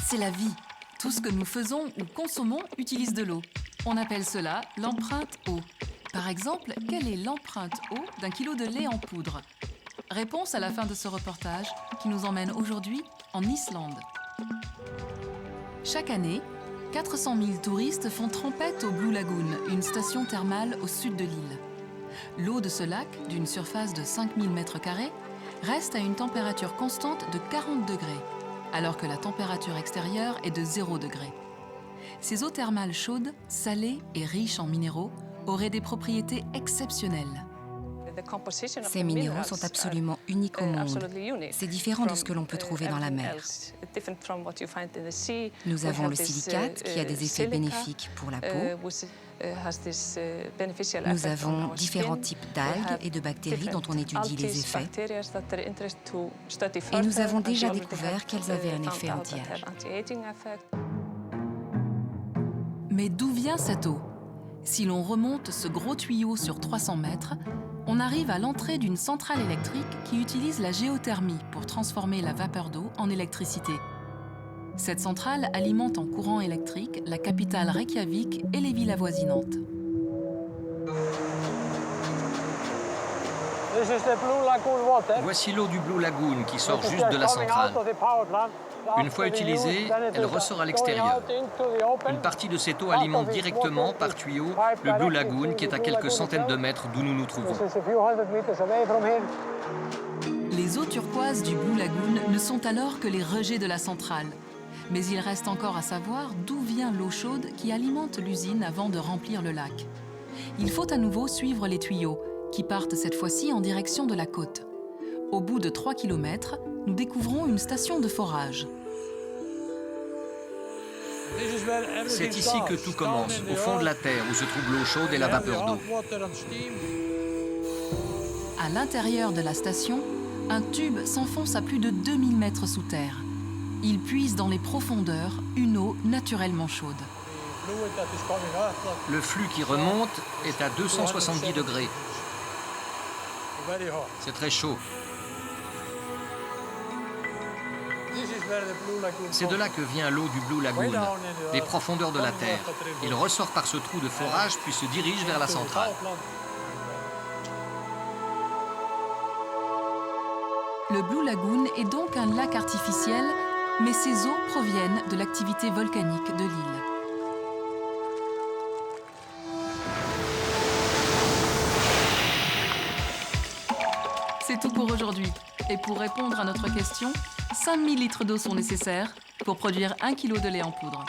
c'est la vie. Tout ce que nous faisons ou consommons utilise de l'eau. On appelle cela l'empreinte eau. Par exemple, quelle est l'empreinte eau d'un kilo de lait en poudre? Réponse à la fin de ce reportage qui nous emmène aujourd'hui en Islande. Chaque année, 400 000 touristes font trempette au Blue Lagoon, une station thermale au sud de l'île. L'eau de ce lac, d'une surface de 5000 m², reste à une température constante de 40 degrés, alors que la température extérieure est de 0 degré. Ces eaux thermales chaudes, salées et riches en minéraux auraient des propriétés exceptionnelles. Ces minéraux sont absolument uniques au monde. C'est différent de ce que l'on peut trouver dans la mer. Nous avons le silicate qui a des effets bénéfiques pour la peau. Nous avons différents types d'algues et de bactéries dont on étudie les effets. Et nous avons déjà découvert qu'elles avaient un effet anti-âge. Mais d'où vient cette eau? Si l'on remonte ce gros tuyau sur 300 mètres, on arrive à l'entrée d'une centrale électrique qui utilise la géothermie pour transformer la vapeur d'eau en électricité. Cette centrale alimente en courant électrique la capitale Reykjavik et les villes avoisinantes. Voici l'eau du Blue Lagoon qui sort juste de la centrale. Une fois utilisée, elle ressort à l'extérieur. Une partie de cette eau alimente directement par tuyau le Blue Lagoon qui est à quelques centaines de mètres d'où nous nous trouvons. Les eaux turquoises du Blue Lagoon ne sont alors que les rejets de la centrale. Mais il reste encore à savoir d'où vient l'eau chaude qui alimente l'usine avant de remplir le lac. Il faut à nouveau suivre les tuyaux, qui partent cette fois-ci en direction de la côte. Au bout de 3 km, nous découvrons une station de forage. C'est ici que tout commence, au fond de la terre, où se trouve l'eau chaude et la vapeur d'eau. À l'intérieur de la station, un tube s'enfonce à plus de 2000 mètres sous terre. Il puise dans les profondeurs une eau naturellement chaude. Le flux qui remonte est à 270 degrés. C'est très chaud. C'est de là que vient l'eau du Blue Lagoon, des profondeurs de la terre. Il ressort par ce trou de forage puis se dirige vers la centrale. Le Blue Lagoon est donc un lac artificiel, mais ses eaux proviennent de l'activité volcanique de l'île. C'est tout pour aujourd'hui. Et pour répondre à notre question, 5000 litres d'eau sont nécessaires pour produire 1 kg de lait en poudre.